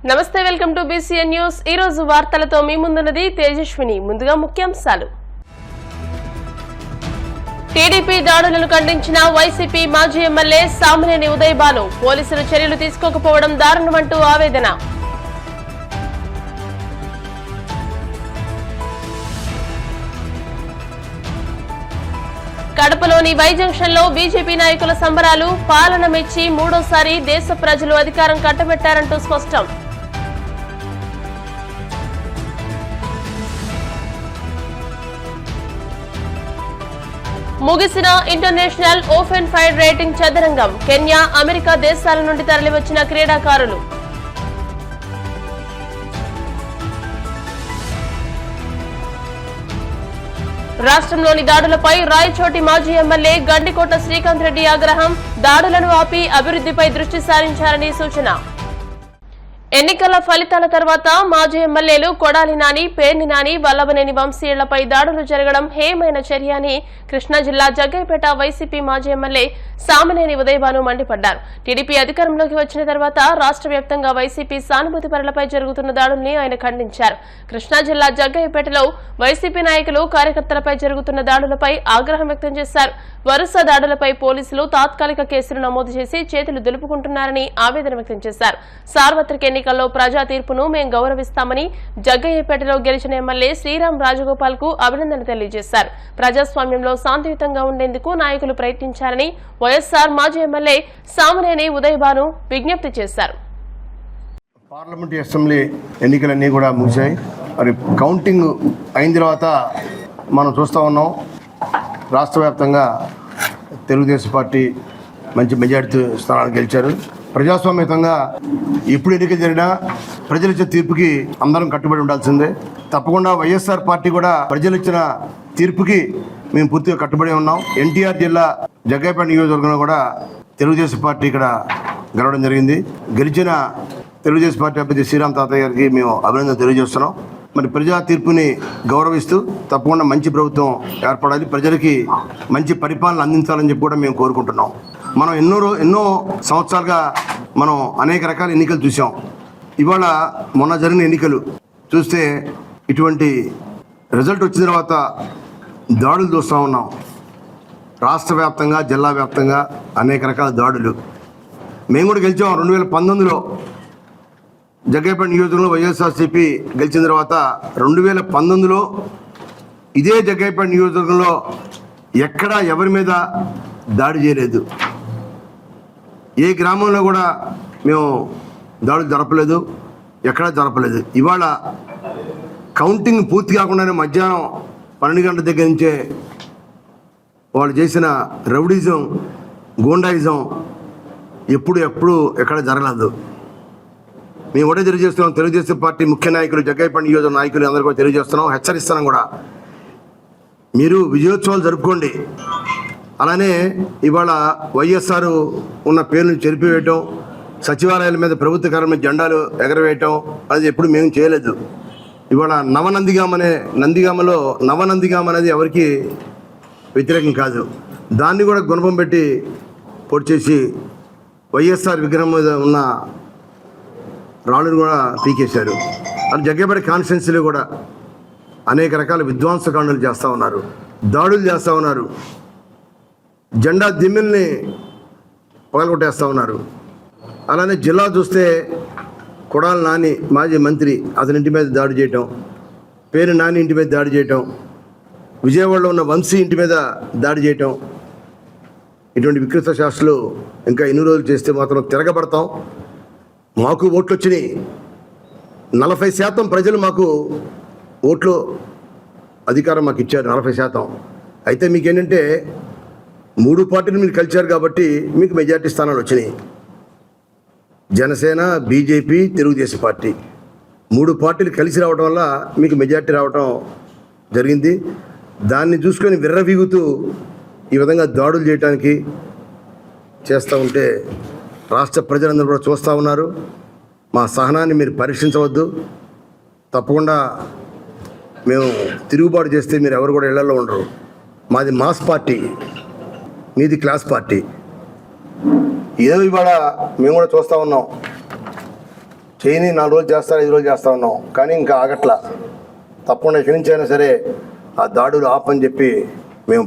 నమస్తే, welcome to BCN news. ఈ రోజు వార్తలతో మీ ముందున్నది తేజస్విని. ముందుగా ముఖ్యాంశాలు. టీడీపీ దాడులను ఖండించిన వైసీపీ మాజీ ఎమ్మెల్యే సామినేని ఉదయ్ భాను. పోలీసులు చర్యలు తీసుకోకపోవడం దారుణమంటూ ఆవేదన. కడపలోని వై జంక్షన్ లో బీజేపీ నాయకుల సంబరాలు. పాలన మెచ్చి మూడోసారి దేశ ప్రజలు అధికారం కట్టబెట్టారంటూ స్పష్టం. ముగిసిన ఇంటర్నేషనల్ ఓపెన్ ఫైర్ రేటింగ్ చదరంగం. కెన్యా, అమెరికా దేశాల నుండి తరలివచ్చిన క్రీడాకారులు. రాష్ట్రంలోని దాడులపై రాయచోటి మాజీ ఎమ్మెల్యే గండికోట శ్రీకాంత్ రెడ్డి ఆగ్రహం. దాడులను ఆపి అభివృద్ధిపై దృష్టి సారించారని సూచన. ఎన్నికల ఫలితాల తర్వాత మాజీ ఎమ్మెల్యేలు కొడాలి నాని, పేర్ని నాని, వల్లభనేని వంశీ ఇళ్లపై దాడులు జరగడం హేయమైన చర్య అని కృష్ణా జిల్లా జగ్గయ్యపేట వైసీపీ మాజీ ఎమ్మెల్యే సామినేని ఉదయ్ భాను మండిపడ్డారు. టీడీపీ అధికారంలోకి వచ్చిన తర్వాత రాష్ట్ర వ్యాప్తంగా వైసీపీ సానుభూతి పరులపై జరుగుతున్న దాడుల్ని ఆయన ఖండించారు. కృష్ణా జిల్లా జగ్గయ్యపేటలో వైసీపీ నాయకులు, కార్యకర్తలపై జరుగుతున్న దాడులపై ఆగ్రహం వ్యక్తం చేశారు. వరుస దాడులపై పోలీసులు తాత్కాలిక కేసులు నమోదు చేసి చేతులు దులుపుకుంటున్నారని ఆవేదన వ్యక్తం చేశారు. సార్వత్రిక ఎన్నికల్లో ప్రజా తీర్పును మేం గౌరవిస్తామని జగ్గయ్యపేటలో గెలిచిన ఎమ్మెల్యే శ్రీరామ్ రాజగోపాల్ కు అభినందనలు తెలియజేశారు. ప్రజాస్వామ్యంలో శాంతియుతంగా ఉండేందుకు నాయకులు ప్రయత్నించారని వైఎస్ఆర్ మాజీ ఎమ్మెల్యే సామినేని ఉదయ్ భాను విజ్ఞప్తి చేశారు. పార్లమెంట్ అసెంబ్లీ ఎన్నికలన్నీ కూడా ముగిశాయి. మరి కౌంటింగ్ అయిన తర్వాత మనం చూస్తూ ఉన్నాం, రాష్ట్ర వ్యాప్తంగా తెలుగుదేశం పార్టీ మంచి మెజారిటీ స్థానాలు గెలిచారు. ప్రజాస్వామ్యంగా ఎప్పుడు ఎన్నికలు జరిగినా ప్రజలు ఇచ్చే తీర్పుకి అందరం కట్టుబడి ఉండాల్సిందే. తప్పకుండా వైఎస్ఆర్ పార్టీ కూడా ప్రజలు ఇచ్చిన తీర్పుకి మేము పూర్తిగా కట్టుబడి ఉన్నాం. ఎన్టీఆర్ జిల్లా జగ్గయ్యపేట నియోజకవర్గంలో కూడా తెలుగుదేశం పార్టీ ఇక్కడ గెలవడం జరిగింది. గెలిచిన తెలుగుదేశం పార్టీ అభ్యర్థి శ్రీరామ్ తాతయ్య గారికి మేము అభినందన తెలియజేస్తున్నాం. మరి ప్రజా తీర్పుని గౌరవిస్తూ తప్పకుండా మంచి ప్రభుత్వం ఏర్పడాలి, ప్రజలకి మంచి పరిపాలన అందించాలని చెప్పి కూడా మేము కోరుకుంటున్నాం. మనం ఎన్నో సంవత్సరాలుగా మనం అనేక రకాల ఎన్నికలు చూసాం. ఇవాళ మొన్న జరిగిన ఎన్నికలు చూస్తే ఇటువంటి రిజల్ట్ వచ్చిన తర్వాత దాడులు చూస్తూ ఉన్నాం. రాష్ట్ర వ్యాప్తంగా, జిల్లా వ్యాప్తంగా అనేక రకాల దాడులు. మేము కూడా గెలిచాం 2019లో జగ్గయ్యపేట నియోజకవర్గంలో వైఎస్ఆర్సీపీ గెలిచిన తర్వాత 2019లో ఇదే జగ్గయ్యపేట నియోజకవర్గంలో ఎక్కడా ఎవరి మీద దాడి చేయలేదు. ఏ గ్రామంలో కూడా మేము దాడులు జరపలేదు, ఎక్కడా జరపలేదు. ఇవాళ కౌంటింగ్ పూర్తి కాకుండానే మధ్యాహ్నం 12 గంటల దగ్గర నుంచే వాళ్ళు చేసిన రౌడీజం, గూండాయిజం ఎప్పుడు ఎక్కడ జరగలేదు. మేము ఒకటే తెలియజేస్తున్నాం, తెలుగుదేశం పార్టీ ముఖ్య నాయకులు, జగ్గయ్యపేట నియోజక నాయకులు అందరూ కూడా తెలియజేస్తున్నాం, హెచ్చరిస్తున్నాం కూడా. మీరు విజయోత్సవాలు జరుపుకోండి, అలానే ఇవాళ వైఎస్ఆర్ ఉన్న పేర్లను చెరిపివేయటం, సచివాలయాల మీద ప్రభుత్వ కార్యాలయం మీద జెండాలు ఎగరవేయటం అది ఎప్పుడు మేము చేయలేదు. ఇవాళ నందిగామలో నవనందిగామ అనేది ఎవరికి వ్యతిరేకం కాదు. దాన్ని కూడా గుణపం పెట్టి పొడి చేసి వైఎస్ఆర్ విగ్రహం మీద ఉన్న రాళ్ళను కూడా పీకేశారు. అది జగ్గయ్యపేట కాన్స్టిట్యున్సీలో కూడా అనేక రకాల విధ్వంసకాండలు చేస్తూ ఉన్నారు, దాడులు చేస్తూ ఉన్నారు, జెండా దిమ్మెల్ని పగలగొట్టేస్తూ ఉన్నారు. అలానే జిల్లా చూస్తే కొడాలి నాని మాజీ మంత్రి అతని ఇంటి మీద దాడి చేయటం, పేరు నాని ఇంటి మీద దాడి చేయటం, విజయవాడలో ఉన్న వంశీ ఇంటి మీద దాడి చేయటం, ఇటువంటి వికృత శాస్త్రాలు ఇంకా ఎన్ని రోజులు చేస్తే మాత్రం తిరగబడతాం. మాకు ఓట్లు వచ్చినాయి, 40% ప్రజలు మాకు ఓట్లు అధికారం మాకు ఇచ్చారు, 40%. అయితే మీకేంటంటే 3 పార్టీలు మీరు కలిశారు కాబట్టి మీకు మెజారిటీ స్థానాలు వచ్చినాయి. జనసేన, బీజేపీ, తెలుగుదేశం పార్టీ 3 పార్టీలు కలిసి రావడం వల్ల మీకు మెజారిటీ రావడం జరిగింది. దాన్ని చూసుకొని విర్రవీగుతూ ఈ విధంగా దాడులు చేయడానికి చేస్తూ ఉంటే రాష్ట్ర ప్రజలందరూ కూడా చూస్తూ ఉన్నారు. మా సహనాన్ని మీరు పరీక్షించవద్దు. తప్పకుండా మేము తిరుగుబాటు చేస్తే మీరు ఎవరు కూడా ఇళ్లలో ఉండరు. మాది మాస్ పార్టీ, మీది క్లాస్ పార్టీ. ఏదో ఇవాళ మేము కూడా చూస్తూ ఉన్నాం, చేయని 4 రోజులు చేస్తారు, 5 రోజులు చేస్తా ఉన్నాం, కానీ ఇంకా ఆగట్లా. తప్పకుండా ఎక్కడి నుంచి అయినా సరే ఆ దాడులు ఆపని చెప్పి మేము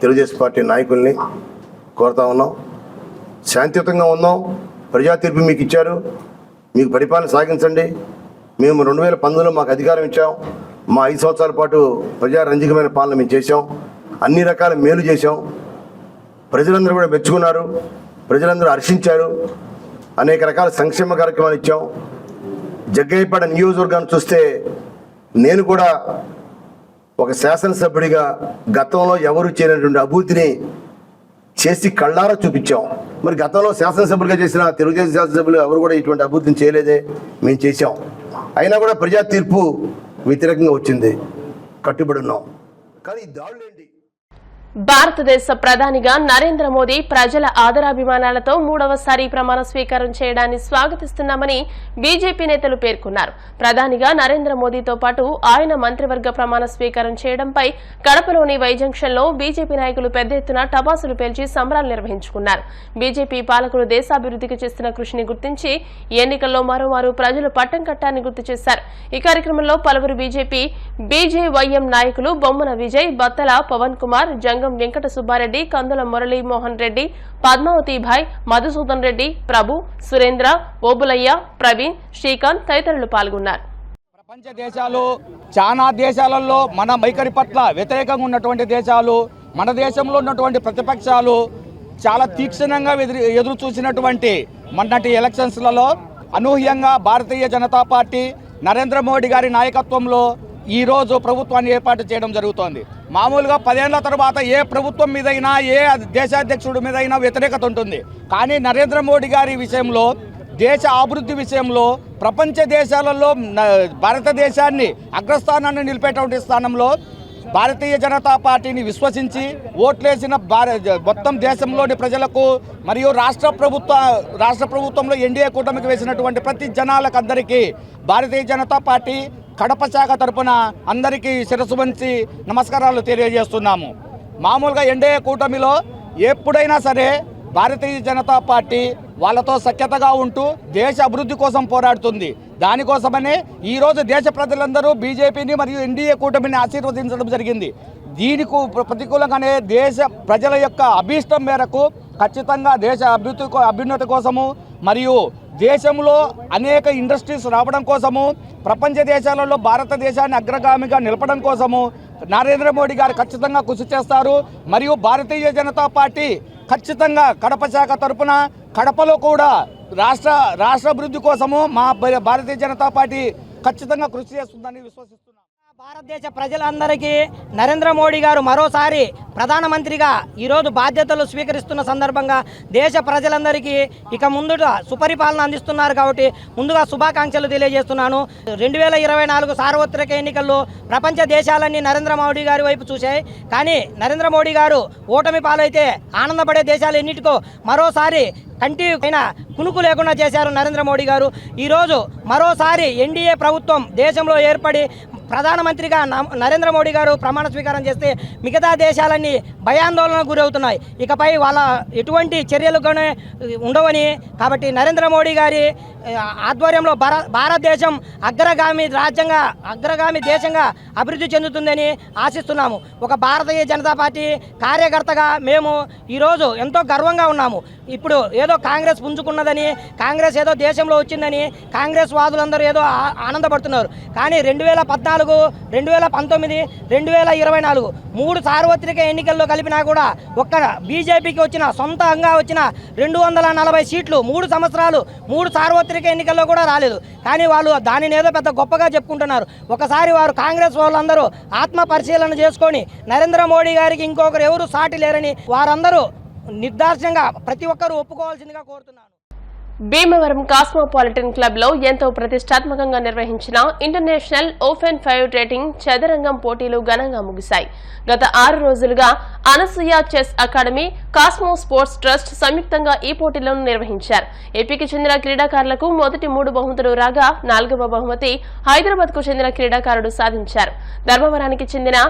తెలుగుదేశం పార్టీ నాయకుల్ని కోరుతా ఉన్నాం. శాంతియుతంగా ఉన్నాం. ప్రజా తీర్పు మీకు ఇచ్చారు, మీకు పరిపాలన సాగించండి. మేము 2019లో మాకు అధికారం ఇచ్చాం. మా 5 సంవత్సరాల పాటు ప్రజారంజకమైన పాలన మేము చేసాం. అన్ని రకాల మేలు చేసాం. ప్రజలందరూ కూడా మెచ్చుకున్నారు, ప్రజలందరూ హర్షించారు. అనేక రకాల సంక్షేమ కార్యక్రమాలు ఇచ్చాం. జగ్గయ్యపేట నియోజకవర్గాన్ని చూస్తే నేను కూడా ఒక శాసనసభ్యుడిగా గతంలో ఎవరు చేయనటువంటి అభివృద్ధిని చేసి కళ్ళారా చూపించాం. మరి గతంలో శాసనసభ్యులుగా చేసిన తెలుగుదేశం శాసనసభ్యులు ఎవరు కూడా ఇటువంటి అభివృద్ధిని చేయలేదే, మేము చేసాం. అయినా కూడా ప్రజా తీర్పు వ్యతిరేకంగా వచ్చింది, కట్టుబడి ఉన్నాం. కానీ ఈ దాడులు ఏంటి? భారతదేశ ప్రధానిగా నరేంద్ర మోదీ ప్రజల ఆదరాభిమానాలతో 3వసారి ప్రమాణ స్వీకారం చేయడాన్ని స్వాగతిస్తున్నామని బీజేపీ నేతలు పేర్కొన్నారు. ప్రధానిగా నరేంద్ర మోదీతో పాటు ఆయన మంత్రివర్గ ప్రమాణ స్వీకారం చేయడంపై కడపలోని వైజంక్షన్లో బీజేపీ నాయకులు పెద్ద ఎత్తున టపాసులు పేల్చి సంబరాలు నిర్వహించుకున్నారు. బీజేపీ పాలకులు దేశాభివృద్ధికి చేస్తున్న కృషిని గుర్తించి ఎన్నికల్లో మరోమారు ప్రజలు పట్టం కట్టాన్ని గుర్తు చేశారు. ఈ కార్యక్రమంలో పలువురు బీజేవైఎం నాయకులు బొమ్మన విజయ్, బత్తల పవన్ కుమార్, జంగం వెంకట సుబ్బారెడ్డి, కందుల మురళీమోహన్ రెడ్డి, పద్మావతి భాయ్, మధుసూదన్ రెడ్డి, ప్రభు, సురేంద్ర, ఓబులయ్య, ప్రవీణ్, శ్రీకాంత్ తదితరులు పాల్గొన్నారు. ప్రపంచ దేశాలు, చాలా దేశాలలో మన వైఖరి పట్ల వ్యతిరేకంగా ఉన్నటువంటి దేశాలు, మన దేశంలో ఉన్నటువంటి ప్రతిపక్షాలు చాలా తీక్షణంగా ఎదురు చూసినటువంటి మొన్నటి ఎలక్షన్స్లలో అనూహ్యంగా భారతీయ జనతా పార్టీ నరేంద్ర మోడీ గారి నాయకత్వంలో ఈరోజు ప్రభుత్వాన్ని ఏర్పాటు చేయడం జరుగుతోంది. మామూలుగా 10 ఏళ్ల తర్వాత ఏ ప్రభుత్వం మీదైనా, ఏ దేశాధ్యక్షుడి మీదైనా వ్యతిరేకత ఉంటుంది. కానీ నరేంద్ర మోడీ గారి విషయంలో, దేశ అభివృద్ధి విషయంలో ప్రపంచ దేశాలలో భారతదేశాన్ని అగ్రస్థానాన్ని నిలిపేటువంటి స్థానంలో భారతీయ జనతా పార్టీని విశ్వసించి ఓట్లేసిన మొత్తం దేశంలోని ప్రజలకు మరియు రాష్ట్ర ప్రభుత్వంలో ఎన్డీఏ కూటమికి వేసినటువంటి ప్రతి జనాలకు అందరికీ భారతీయ జనతా పార్టీ కడప శాఖ తరపున అందరికీ శిరస్సు వంచి నమస్కారాలు తెలియజేస్తున్నాము. మామూలుగా ఎన్డీఏ కూటమిలో ఎప్పుడైనా సరే భారతీయ జనతా పార్టీ వాళ్ళతో సఖ్యతగా ఉంటూ దేశ అభివృద్ధి కోసం పోరాడుతుంది. దానికోసమనే ఈరోజు దేశ ప్రజలందరూ బీజేపీని మరియు ఎన్డీఏ కూటమిని ఆశీర్వదించడం జరిగింది. దీనికి ప్రతికూలంగానే దేశ ప్రజల యొక్క అభీష్టం మేరకు ఖచ్చితంగా దేశ అభ్యున్నతి కోసము మరియు దేశంలో అనేక ఇండస్ట్రీస్ రావడం కోసము, ప్రపంచ దేశాలలో భారతదేశాన్ని అగ్రగామిగా నిలపడం కోసము నరేంద్ర మోడీ గారు ఖచ్చితంగా కృషి చేస్తారు. మరియు భారతీయ జనతా పార్టీ ఖచ్చితంగా కడప శాఖ తరపున కడపలో కూడా రాష్ట్ర అభివృద్ధి కోసము మా భారతీయ జనతా పార్టీ ఖచ్చితంగా కృషి చేస్తుందని విశ్వసిస్తున్నాం. భారతదేశ ప్రజలందరికీ నరేంద్ర మోడీ గారు మరోసారి ప్రధానమంత్రిగా ఈరోజు బాధ్యతలు స్వీకరిస్తున్న సందర్భంగా దేశ ప్రజలందరికీ ఇక ముందుట సుపరిపాలన అందిస్తున్నారు కాబట్టి ముందుగా శుభాకాంక్షలు తెలియజేస్తున్నాను. 2024 సార్వత్రిక ఎన్నికల్లో ప్రపంచ దేశాలన్నీ నరేంద్ర మోడీ గారి వైపు చూశాయి. కానీ నరేంద్ర మోడీ గారు ఓటమి పాలైతే ఆనందపడే దేశాలు ఎన్నిటికో మరోసారి కంటి పైన కునుకు లేకుండా చేశారు నరేంద్ర మోడీ గారు. ఈరోజు మరోసారి ఎన్డీఏ ప్రభుత్వం దేశంలో ఏర్పడి ప్రధానమంత్రిగా నరేంద్ర మోడీ గారు ప్రమాణ స్వీకారం చేస్తే మిగతా దేశాలన్నీ భయాందోళనకు గురవుతున్నాయి. ఇకపై వాళ్ళ ఎటువంటి చర్యలు ఉండవని, కాబట్టి నరేంద్ర మోడీ గారి ఆధ్వర్యంలో భారతదేశం అగ్రగామి దేశంగా అభివృద్ధి చెందుతుందని ఆశిస్తున్నాము. ఒక భారతీయ జనతా పార్టీ కార్యకర్తగా మేము ఈరోజు ఎంతో గర్వంగా ఉన్నాము. ఇప్పుడు ఏదో కాంగ్రెస్ పుంజుకున్నదని, కాంగ్రెస్ ఏదో దేశంలో వచ్చిందని కాంగ్రెస్ వాదులందరూ ఏదో ఆనందపడుతున్నారు. కానీ 2014, 2019, 2024 3 సార్వత్రిక ఎన్నికల్లో కలిపినా కూడా ఒక్క బీజేపీకి సొంతంగా వచ్చిన 240 సీట్లు 3 సంవత్సరాలు 3 సార్వత్రిక ఎన్నికల్లో కూడా రాలేదు. కానీ వాళ్ళు దానిని ఏదో పెద్ద గొప్పగా చెప్పుకుంటున్నారు. ఒకసారి వారు కాంగ్రెస్ వాళ్ళందరూ ఆత్మ పరిశీలన చేసుకొని నరేంద్ర మోడీ గారికి ఇంకొకరు ఎవరు సాటి లేరని వారందరూ నిర్దాక్షిణ్యంగా ప్రతి ఒక్కరూ ఒప్పుకోవాల్సిందిగా కోరుతున్నాను. భీమవరం కాస్మోపాలిటన్ క్లబ్ లో ఎంతో ప్రతిష్టాత్మకంగా నిర్వహించిన ఇంటర్నేషనల్ ఓపెన్ 5 రేటింగ్ చదరంగం పోటీలు ఘనంగా ముగిశాయి. గత 6 రోజులుగా Anasuya chess academy, cosmo sports trust సంయుక్తంగా ఈ పోటీలను నిర్వహించారు. ఏపీకి చెందిన క్రీడాకారులకు మొదటి 3 బహుమతులు రాగా 4వ బహుమతి హైదరాబాద్ కు చెందిన క్రీడాకారుడు సాధించారు. ధర్మవరానికి చెందిన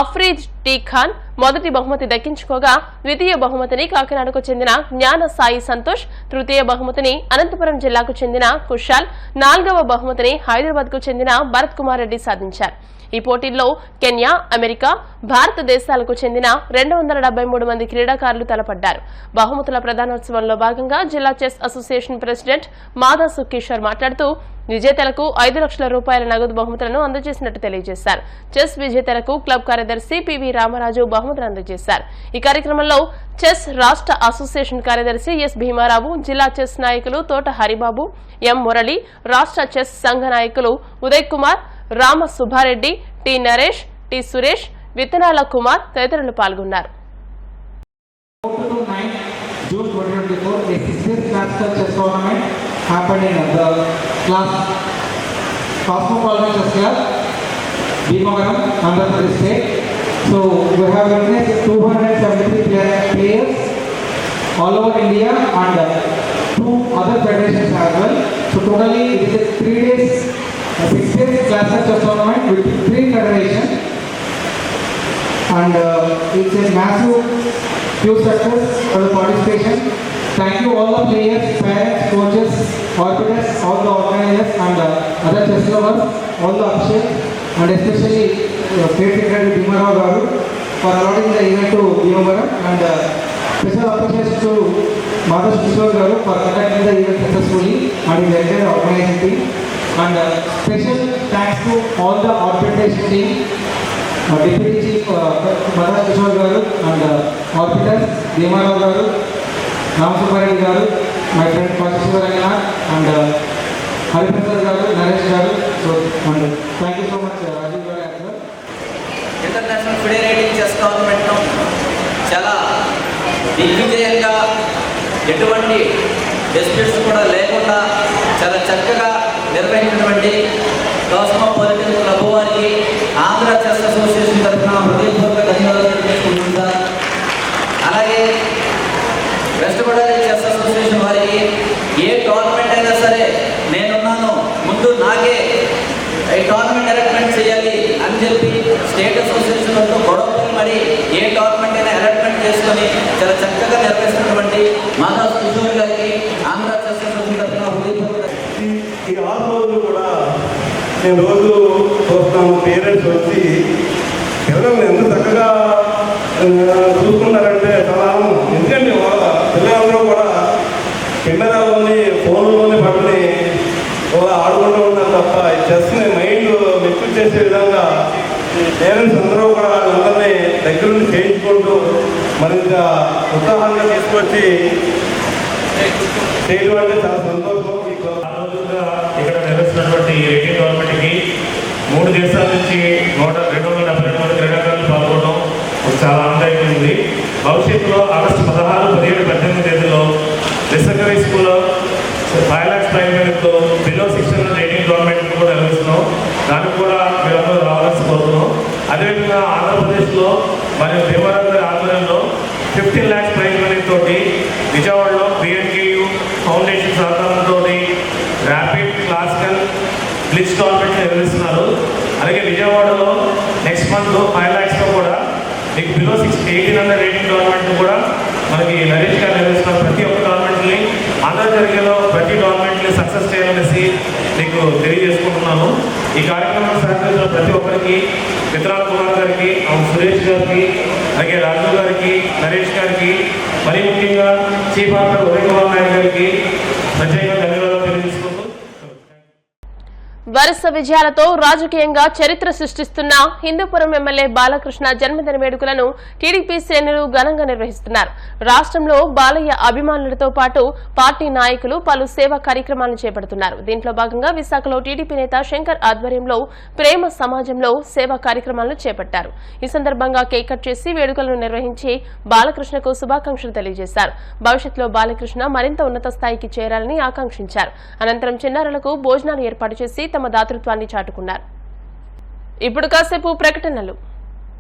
అఫ్రీద్ టీ ఖాన్ మొదటి బహుమతి దక్కించుకోగా ద్వితీయ బహుమతిని కాకినాడకు చెందిన జ్ఞాన సాయి సంతోష్, తృతీయ బహుమతిని అనంతపురం జిల్లాకు చెందిన కుషాల్, 4వ బహుమతిని హైదరాబాద్ కు చెందిన భరత్ కుమార్ రెడ్డి సాధించారు. ఈ పోటీల్లో కెన్యా, అమెరికా, భారతదేశాలకు చెందిన 273 మంది క్రీడాకారులు తలపడ్డారు. బహుమతుల ప్రదానోత్సవంలో భాగంగా జిల్లా చెస్ అసోసియేషన్ ప్రెసిడెంట్ మాదా సుఖేశ్వర్ మాట్లాడుతూ విజేతలకు 5 లక్షల రూపాయల నగదు బహుమతులను అందజేసినట్టు తెలియజేశారు. చెస్ విజేతలకు క్లబ్ కార్యదర్శి పివి రామరాజు బహుమతులు అందజేశారు. ఈ కార్యక్రమంలో చెస్ రాష్ట్ర అసోసియేషన్ కార్యదర్శి ఎస్ భీమారావు, జిల్లా చెస్ నాయకులు తోట హరిబాబు, ఎం మురళి, రాష్ట్ర చెస్ సంఘ నాయకులు ఉదయ్ కుమార్, రామ సుబ్బారెడ్డి, టి నరేష్, టి సురేష్, విత్తనాల కుమార్ తదితరులు పాల్గొన్నారు. June 2024, a 6th classical chess tournament happened in the class Cosmopolitan Chess Club, Bhimavaram, Andhra Pradesh state. So we have witnessed 273 players all over India and 2 other federations as well. So totally it is a 3 days, 6 days classical chess tournament with 3 federations, and it's a massive few success for the participation. Thank you all the players, parents, coaches, arbiters, all the organizers and other chess lovers, all the officials, and especially State Secretary Bhimarao Garu for allotting the event to Bhimavaram, and special appreciation to Madhav Kishore Garu for conducting the event successfully and his entire organizing team, and special thanks to all the arbitration team, Deputy Chief Madhav Kishore Garu and arbiters Bhimarao Garu, Ram Subbareddy Garu, my friend Pashiswar Ranganath and Hariprasad Garu, Naresh Garu. So and thank you so much Rajiv Garu as well. International federative chess టోర్నమెంట్ను చాలా దిగ్విజయంగా ఎటువంటి disputes కూడా లేకుండా చాలా చక్కగా నిర్వహించినటువంటి cosmopolitan club వారికి ఆంధ్ర చెస్ అసోసియేషన్ తరఫున హృదయపూర్వక ధన్యవాదాలు తెలియజేసుకుంటున్నాను. అలాగే వెస్ట్ గోదావరి చెస్ అసోసియేషన్ వారికి ఏ టోర్నమెంట్ అయినా సరే నేనున్నాను, ముందు నాకే ఈ టోర్నమెంట్ అలాట్మెంట్ చేయాలి అని చెప్పి స్టేట్ అసోసియేషన్లతో గొడవలు మరి ఏ టోర్నమెంట్ అయినా అలాట్మెంట్ చేసుకొని చాలా చక్కగా నిర్వహిస్తున్నటువంటి మాధవ్ కిషోర్ గారికి ఆంధ్ర చెస్ అసోసియేషన్ తరఫున హృదయపూర్వక ఈ 6 రోజులు కూడా నేను రోజు చూస్తాను. పేరెంట్స్ వచ్చి పిల్లల్ని ఎంత చక్కగా చూసుకున్నారంటే చాలా ఆనందం. ఎందుకంటే పిల్లలందరూ కూడా కెమెరాలోని ఫోన్లోని పట్టుని ఆడుకుంటూ ఉంటారు తప్ప ఈ చెస్ని మైండ్ మెచ్యూర్ చేసే విధంగా పేరెంట్స్ అందరూ కూడా అందరినీ దగ్గర నుండి చేయించుకుంటూ మరింత ఉత్సాహంగా తీసుకొచ్చి చేయడం అంటే చాలా సంతోషం. ఇక్కడ నిర్వహిస్తున్నటువంటి రేటింగ్ టోర్నమెంట్కి 3 దేశాల నుంచి 272 మంది క్రీడాకారులు పాల్గొనడం చాలా ఆనందంగా ఉంది. భవిష్యత్తులో ఆగస్టు 16, 17, 18 తేదీలో రిసర్కరీ స్కూల్లో 5 lakhs ప్రైజ్ మనీతో బిలో 600 రేటింగ్ టోర్నమెంట్ కూడా నిర్వహిస్తున్నాం. దానికి కూడా మీరందరూ రావాల్సి కోరుతున్నాం. అదేవిధంగా ఆంధ్రప్రదేశ్లో మరియు భీమవరం గారి ఆధ్వర్యంలో 15 lakhs ప్రైజ్ మనీతో విజయవాడలో BNKU ఫౌండేషన్ సహకారంతో ర్యాపిడ్ క్లాసికల్ బ్లిట్జ్ టోర్నమెంట్ నిర్వహిస్తున్నారు. అలాగే విజయవాడలో నెక్స్ట్ మంత్ 5 lakhsతో కూడా మీకు బిలో 1800 రేటింగ్ టోర్నమెంట్ కూడా మనకి నరేష్ గారు నిర్వహిస్తున్నారు. ప్రతి ఒక్క టోర్నమెంట్ని ఆంధ్ర జరిగేలో ప్రతి టోర్నమెంట్ని సక్సెస్ చేయాలనేసి మీకు తెలియజేసుకుంటున్నాను. ఈ కార్యక్రమాన్ని సహకరించిన ప్రతి ఒక్కరికి, విత్తనాల కుమార్ గారికి, సురేష్ గారికి, అలాగే రాజు గారికి, నరేష్ గారికి, మరీ ముఖ్యంగా చీఫ్ ఆఫీసర్ ఉదయ్ కుమార్ నాయుడు గారికి ప్రత్యేకంగా ధన్యవాదాలు తెలియజేసుకుంటూ వరుస విజయాలతో రాజకీయంగా చరిత్ర సృష్టిస్తున్న హిందూపురం ఎమ్మెల్యే బాలకృష్ణ జన్మదిన వేడుకలను టీడీపీ శ్రేణులు ఘనంగా నిర్వహిస్తున్నారు. రాష్ట్రంలో బాలయ్య అభిమానులతో పాటు పార్టీ నాయకులు పలు సేవా కార్యక్రమాలను చేపడుతున్నారు. దీంట్లో భాగంగా విశాఖలో టీడీపీ నేత శంకర్ ఆధ్వర్యంలో ప్రేమ సమాజంలో సేవా కార్యక్రమాలను చేపట్టారు. ఈ సందర్భంగా కేక్ కట్ చేసి వేడుకలను నిర్వహించి బాలకృష్ణకు శుభాకాంక్షలు తెలియజేశారు. భవిష్యత్తులో బాలకృష్ణ మరింత ఉన్నత స్థాయికి చేరాలని ఆకాంక్షించారు. అనంతరం చిన్నారులకు భోజనాలు ఏర్పాటు చేసి తమ దాతృత్వాన్ని చాటుకున్నారు. ఇప్పుడు కాసేపు ప్రకటనలు.